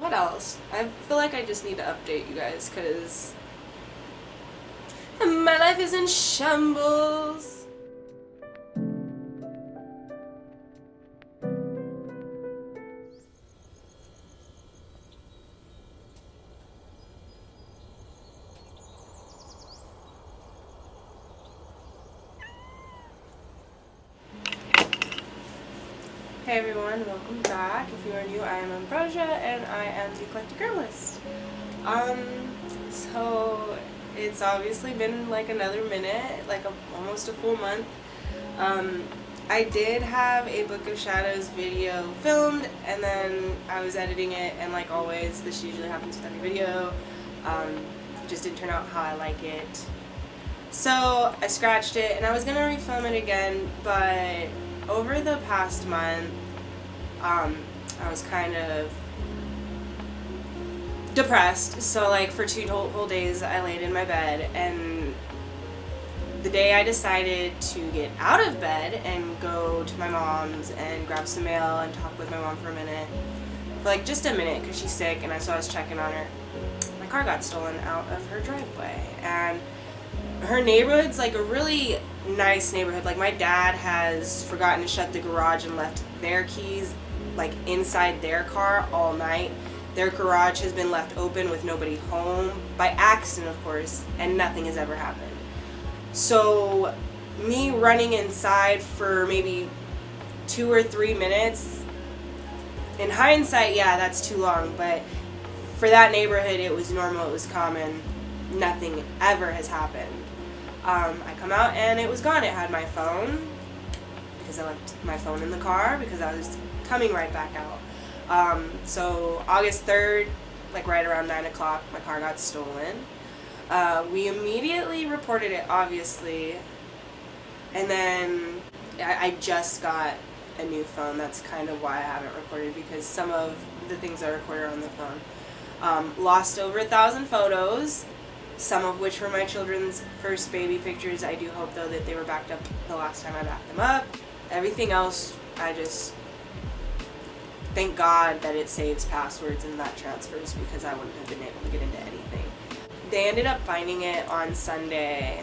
what else? I feel like I just need to update you guys because my life is in shambles. Hey everyone, welcome back. If you are new, I am 𝕬𝕚𝕚 and I am the eclectic herbalist. So it's obviously been like another minute, like almost a full month. I did have a Book of Shadows video filmed, and then I was editing it, and like always, this usually happens with every video. Just didn't turn out how I like it. So I scratched it, and I was gonna refilm it again, but over the past month, I was kind of depressed. So like for 2 whole days I laid in my bed, and the day I decided to get out of bed and go to my mom's and grab some mail and talk with my mom for a minute, for like just a minute because she's sick, and so I was checking on her, my car got stolen out of her driveway. And her neighborhood's like a really nice neighborhood. Like my dad has forgotten to shut the garage and left their keys like inside their car all night. Their garage has been left open with nobody home, by accident of course, and nothing has ever happened. So me running inside for maybe 2 or 3 minutes, in hindsight, yeah, that's too long, but for that neighborhood it was normal, it was common. Nothing ever has happened. I come out and it was gone. It had my phone, because I left my phone in the car because I was coming right back out. So August 3rd, like right around 9 o'clock, my car got stolen. We immediately reported it, obviously, and then I just got a new phone. That's kind of why I haven't recorded, because some of the things I recorded on the phone. Lost over 1,000 photos. Some of which were my children's first baby pictures. I do hope though that they were backed up the last time I backed them up. Everything else, I just thank God that it saves passwords and that transfers, because I wouldn't have been able to get into anything. They ended up finding it on Sunday,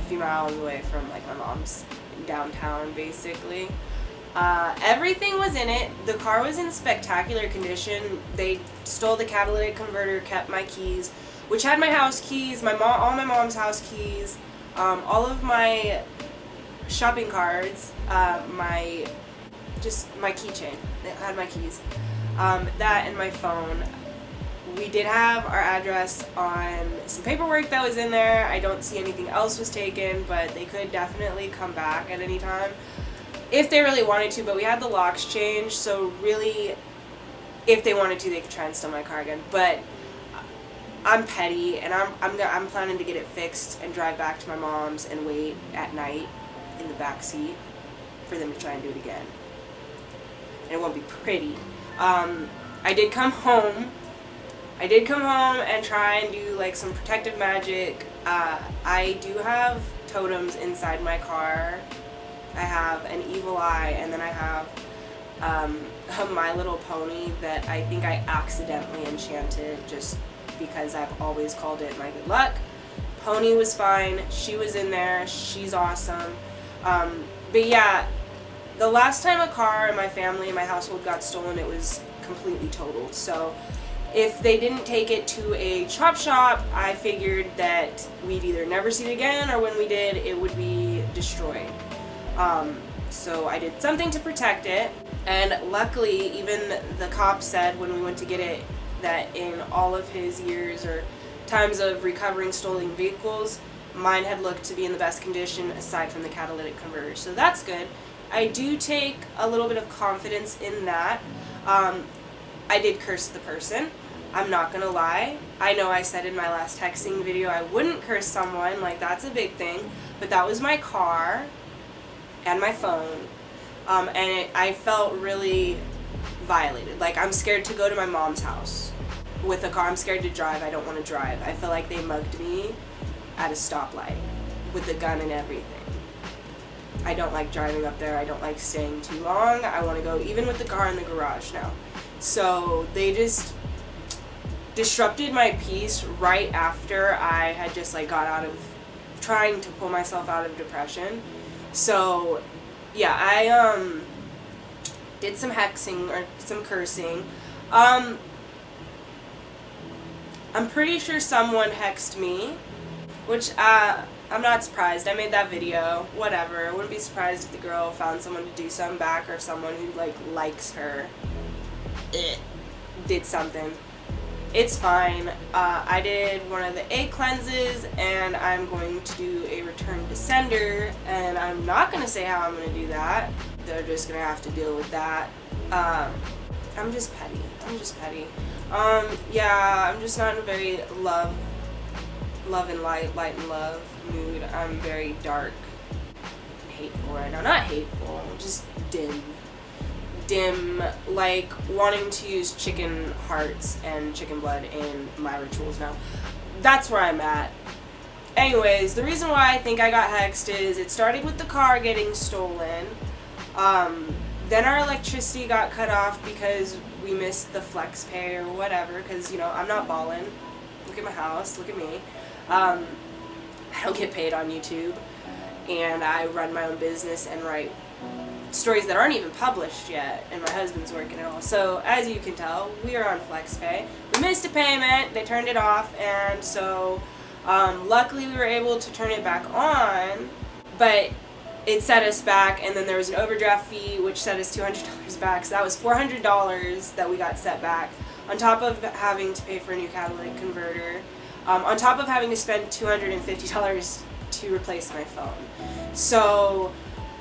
a few miles away from like my mom's downtown basically. Everything was in it. The car was in spectacular condition. They stole the catalytic converter, kept my keys, which had my house keys, all my mom's house keys, all of my shopping cards, my keychain. It had my keys, that and my phone. We did have our address on some paperwork that was in there. I don't see anything else was taken, but they could definitely come back at any time if they really wanted to. But we had the locks changed, so really, if they wanted to, they could try and steal my car again. But I'm petty, and I'm planning to get it fixed and drive back to my mom's and wait at night in the back seat for them to try and do it again. And it won't be pretty. I did come home and try and do like some protective magic. I do have totems inside my car. I have an evil eye, and then I have a My Little Pony that I think I accidentally enchanted just because I've always called it my good luck. Pony was fine. She was in there. She's awesome. But yeah, the last time a car in my family and my household got stolen, it was completely totaled. So if they didn't take it to a chop shop, I figured that we'd either never see it again, or when we did, it would be destroyed. So I did something to protect it, and luckily even the cop said when we went to get it that in all of his years or times of recovering stolen vehicles, mine had looked to be in the best condition aside from the catalytic converter. So that's good. I do take a little bit of confidence in that. I did curse the person. I'm not gonna lie. I know I said in my last texting video I wouldn't curse someone, like that's a big thing, but that was my car and my phone, and I felt really violated. Like, I'm scared to go to my mom's house with a car. I'm scared to drive. I don't want to drive. I feel like they mugged me at a stoplight with a gun and everything. I don't like driving up there. I don't like staying too long. I want to go even with the car in the garage now. So they just disrupted my peace right after I had just like got out of trying to pull myself out of depression. So yeah, I did some hexing or some cursing. I'm pretty sure someone hexed me, which I'm not surprised. I made that video. Whatever. I wouldn't be surprised if the girl found someone to do something back, or someone who like likes her did something. It's fine. I did one of the egg cleanses, and I'm going to do a return to sender, and I'm not going to say how I'm going to do that. They're just going to have to deal with that. I'm just petty. Yeah, I'm just not in a very love and light and love mood. I'm very dark and hateful right now. Not hateful, just dim, like wanting to use chicken hearts and chicken blood in my rituals now. That's where I'm at. Anyways, the reason why I think I got hexed is it started with the car getting stolen. Then our electricity got cut off because we missed the flex pay or whatever, because, you know, I'm not balling. Look at my house, look at me. I don't get paid on YouTube, and I run my own business and write stories that aren't even published yet, and my husband's working it all. So as you can tell, we are on flex pay. We missed a payment, they turned it off, and so luckily we were able to turn it back on, but it set us back, and then there was an overdraft fee which set us $200 back, so that was $400 that we got set back, on top of having to pay for a new catalytic converter, on top of having to spend $250 to replace my phone. So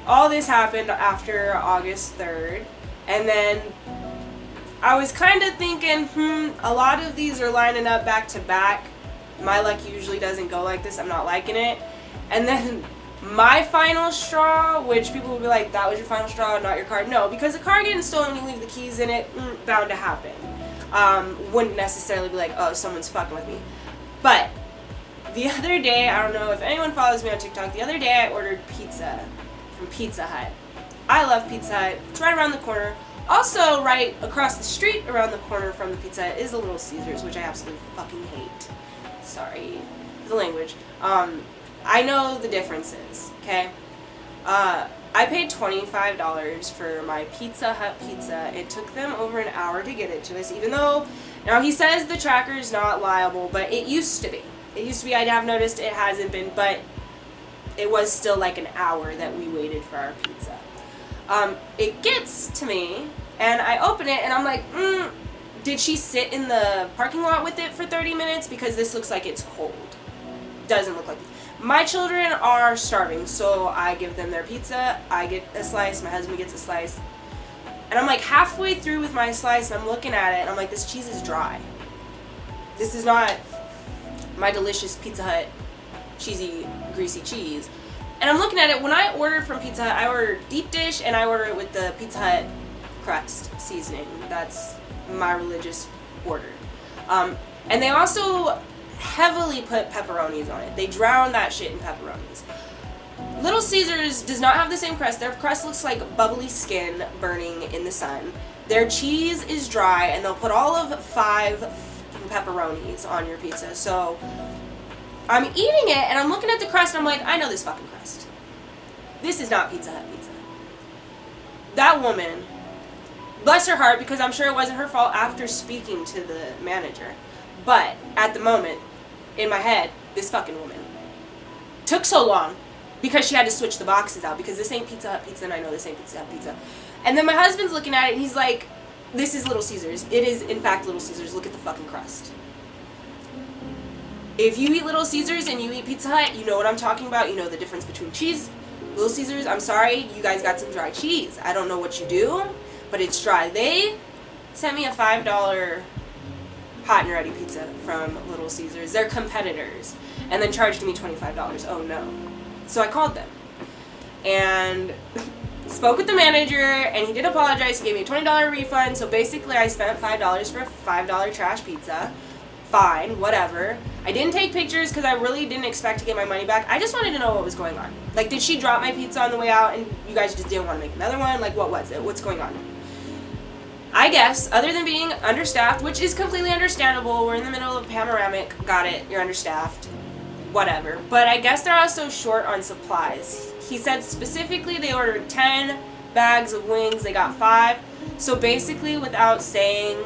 all this happened after August 3rd, and then I was kind of thinking, a lot of these are lining up back to back. My luck usually doesn't go like this. I'm not liking it. And then my final straw, which people will be like, that was your final straw, not your car. No, because the car getting stolen, you leave the keys in it, bound to happen. Wouldn't necessarily be like, oh, someone's fucking with me. But the other day, I don't know if anyone follows me on TikTok, the other day I ordered pizza from Pizza Hut. I love Pizza Hut. It's right around the corner. Also, right across the street around the corner from the Pizza Hut is a Little Caesars, which I absolutely fucking hate. Sorry, the language. I know the differences, okay? I paid $25 for my Pizza Hut pizza. It took them over an hour to get it to us, even though, now he says the tracker's not liable, but it used to be. It used to be. I have noticed it hasn't been, but it was still like an hour that we waited for our pizza. It gets to me, and I open it, and I'm like, did she sit in the parking lot with it for 30 minutes? Because this looks like it's cold. Doesn't look like it. My children are starving, so I give them their pizza. I get a slice, my husband gets a slice. And I'm like halfway through with my slice, and I'm looking at it, and I'm like, this cheese is dry. This is not my delicious Pizza Hut cheesy, greasy cheese. And I'm looking at it. When I order from Pizza Hut, I order deep dish, and I order it with the Pizza Hut crust seasoning. That's my religious order. And they also heavily put pepperonis on it. They drown that shit in pepperonis. Little Caesars does not have the same crust. Their crust looks like bubbly skin burning in the sun. Their cheese is dry, and they'll put all of 5 pepperonis on your pizza. So I'm eating it, and I'm looking at the crust, and I'm like, I know this fucking crust. This is not Pizza Hut pizza. That woman, bless her heart, because I'm sure it wasn't her fault after speaking to the manager, but at the moment, in my head, this fucking woman took so long because she had to switch the boxes out, because this ain't Pizza Hut pizza, and I know this ain't Pizza Hut pizza. And then my husband's looking at it, and he's like, this is Little Caesars. It is, in fact, Little Caesars. Look at the fucking crust. If you eat Little Caesars and you eat Pizza Hut, you know what I'm talking about. You know the difference between cheese. Little Caesars, I'm sorry, you guys got some dry cheese. I don't know what you do, but it's dry. They sent me a $5 hot and ready pizza from Little Caesars. They're competitors. And then charged me $25. Oh no. So I called them and spoke with the manager, and he did apologize. He gave me a $20 refund. So basically I spent $5 for a $5 trash pizza. Fine, whatever. I didn't take pictures because I really didn't expect to get my money back. I just wanted to know what was going on. Like, did she drop my pizza on the way out and you guys just didn't want to make another one? Like, what was it? What's going on? I guess, other than being understaffed, which is completely understandable, we're in the middle of panoramic, got it, you're understaffed, whatever. But I guess they're also short on supplies. He said specifically they ordered 10 bags of wings, they got 5. So basically, without saying,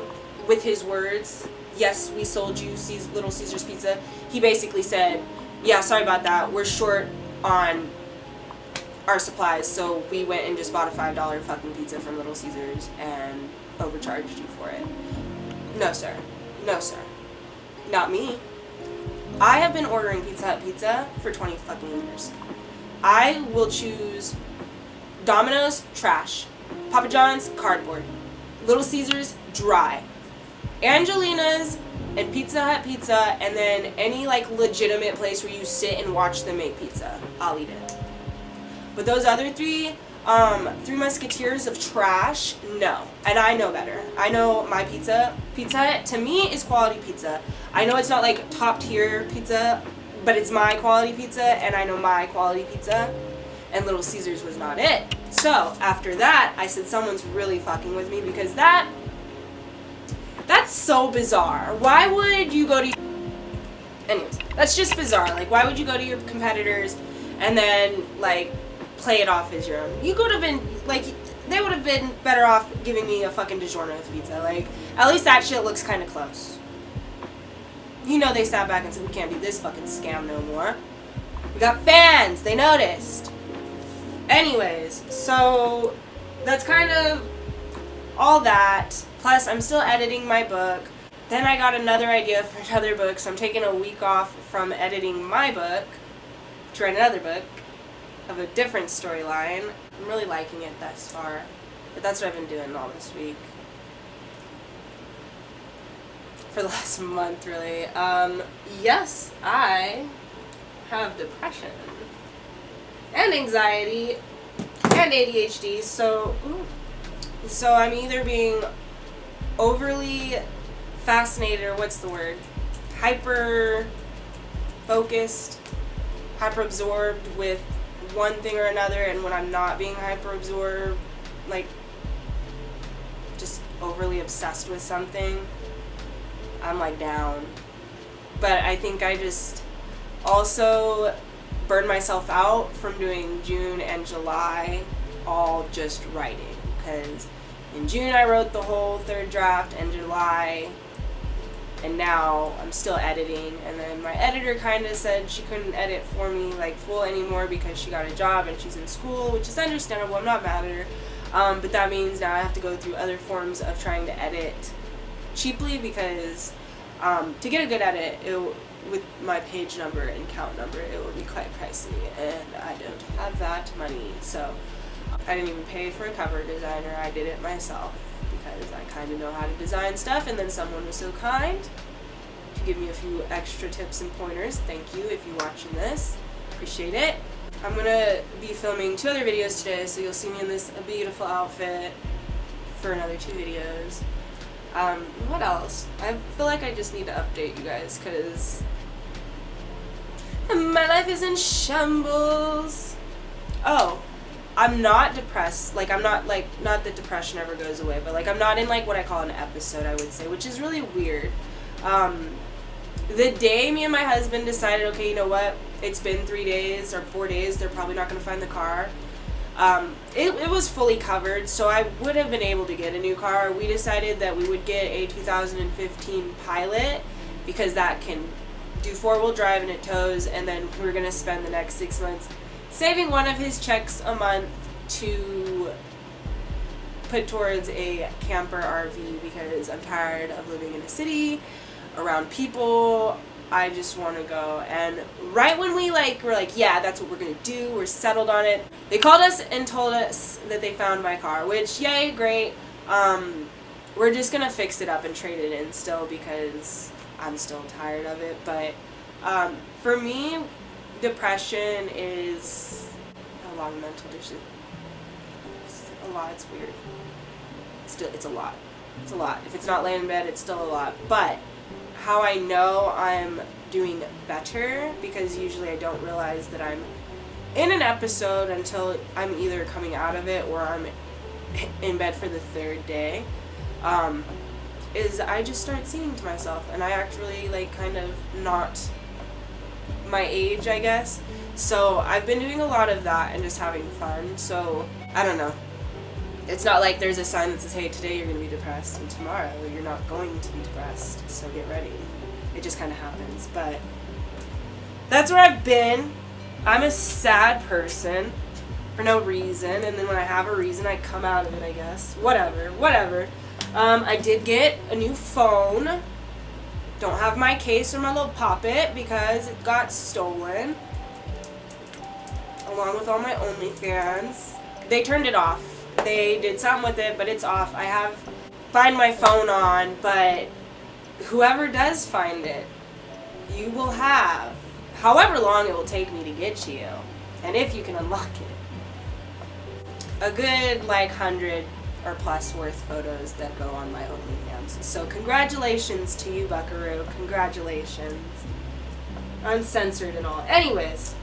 with his words, yes, we sold you Little Caesars Pizza, he basically said, yeah, sorry about that, we're short on our supplies, so we went and just bought a $5 fucking pizza from Little Caesars and overcharged you for it. No, sir. No, sir. Not me. I have been ordering Pizza Hut pizza for 20 fucking years. I will choose Domino's, trash. Papa John's, cardboard. Little Caesars, dry. Angelina's and Pizza Hut pizza, and then any like legitimate place where you sit and watch them make pizza, I'll eat it. But those other three Musketeers of trash, no. And I know better. I know my pizza. Pizza Hut, to me, is quality pizza. I know it's not like top tier pizza, but it's my quality pizza, and I know my quality pizza. And Little Caesars was not it. So, after that, I said someone's really fucking with me, because that's so bizarre. Why would you go to... Anyways, that's just bizarre. Like, why would you go to your competitors and then, like, play it off as your own? You could have been, like, they would have been better off giving me a fucking DiGiorno pizza. Like, at least that shit looks kind of close. You know they sat back and said, we can't be this fucking scam no more. We got fans. They noticed. Anyways, so that's kind of all that. Plus, I'm still editing my book. Then I got another idea for another book, so I'm taking a week off from editing my book to write another book of a different storyline. I'm really liking it thus far, but that's what I've been doing all this week. For the last month, really. Yes, I have depression and anxiety and ADHD, so I'm either being overly fascinated, or what's the word? Hyper focused, hyper absorbed with one thing or another, and when I'm not being hyper absorbed, like just overly obsessed with something, I'm like down. But I think I just also burned myself out from doing June and July all just writing, because in June I wrote the whole 3rd draft, and July, and now I'm still editing, and then my editor kind of said she couldn't edit for me like full anymore because she got a job and she's in school, which is understandable. I'm not mad at her, but that means now I have to go through other forms of trying to edit cheaply, because to get a good edit with my page number and count number, it will be quite pricey, and I don't have that money. So I didn't even pay for a cover designer. I did it myself, because I kind of know how to design stuff, and then someone was so kind to give me a few extra tips and pointers. Thank you if you're watching this. Appreciate it. I'm gonna be filming 2 other videos today, so you'll see me in this beautiful outfit for another 2 videos. What else? I feel like I just need to update you guys, because my life is in shambles. Oh, I'm not depressed. Like, I'm not, like, not that depression ever goes away, but, like, I'm not in, like, what I call an episode, I would say, which is really weird. The day me and my husband decided, okay, you know what, it's been 3 days or 4 days, they're probably not going to find the car. It was fully covered, so I would have been able to get a new car. We decided that we would get a 2015 Pilot, because that can do 4-wheel drive and it tows, and then we're going to spend the next 6 months saving one of his checks a month to put towards a camper RV, because I'm tired of living in a city around people. I just want to go. And right when we're like, yeah, that's what we're going to do, we're settled on it, they called us and told us that they found my car, which, yay, great. We're just going to fix it up and trade it in still, because I'm still tired of it. But for me, depression is a lot of mental issues. It's a lot. It's weird. It's a lot. It's a lot. If it's not laying in bed, it's still a lot. But how I know I'm doing better, because usually I don't realize that I'm in an episode until I'm either coming out of it or I'm in bed for the 3rd day. is I just start singing to myself, and I act really like kind of not my age, I guess. So I've been doing a lot of that and just having fun. So I don't know. It's not like there's a sign that says, hey, today you're going to be depressed and tomorrow you're not going to be depressed, so get ready. It just kind of happens. But that's where I've been. I'm a sad person for no reason, and then when I have a reason, I come out of it, I guess. Whatever. I did get a new phone. Don't have my case or my little poppet because it got stolen, along with all my OnlyFans. They turned it off. They did something with it, but it's off. I have Find My Phone on, but whoever does find it, you will have however long it will take me to get to you, and if you can unlock it, a good like 100 or plus worth photos that go on my OnlyFans. So congratulations to you, Buckaroo. Congratulations. Uncensored and all. Anyways,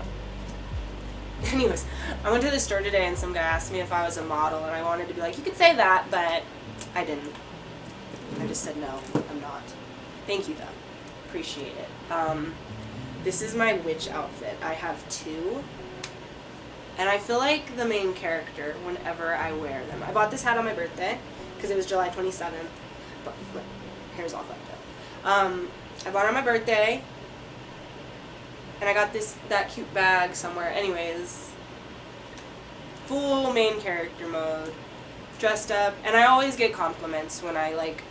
I went to the store today and some guy asked me if I was a model, and I wanted to be like, you could say that, but I didn't. I just said no, I'm not. Thank you though. Appreciate it. This is my witch outfit. I have two. And I feel like the main character whenever I wear them. I bought this hat on my birthday because it was July 27th. But my hair's all fucked up. I bought it on my birthday. And I got that cute bag somewhere. Anyways, full main character mode, dressed up, and I always get compliments when I like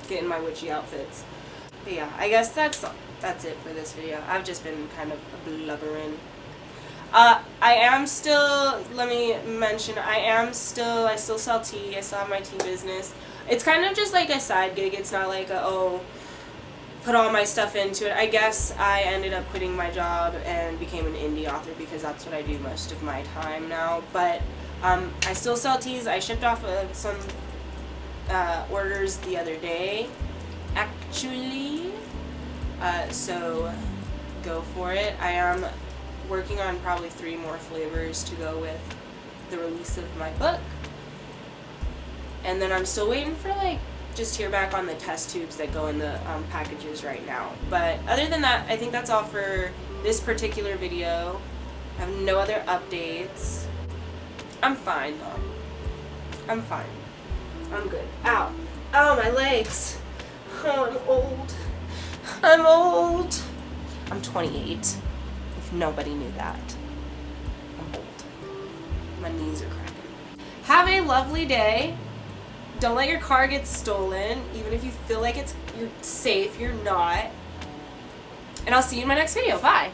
get in my witchy outfits. But yeah, I guess that's it for this video. I've just been kind of blubbering. I am still, let me mention, I still sell tea. I still have my tea business. It's kind of just like a side gig. It's not like put all my stuff into it. I guess I ended up quitting my job and became an indie author because that's what I do most of my time now. But I still sell teas. I shipped off some orders the other day, actually. So go for it. I am working on probably 3 more flavors to go with the release of my book. And then I'm still waiting for just hear back on the test tubes that go in the packages right now. But other than that, I think that's all for this particular video. I have no other updates. I'm fine though. I'm fine. I'm good. Ow. Ow, my legs. Oh, I'm old. I'm old. I'm 28. If nobody knew that. I'm old. My knees are cracking. Have a lovely day. Don't let your car get stolen, even if you feel like you're safe, you're not. And I'll see you in my next video. Bye.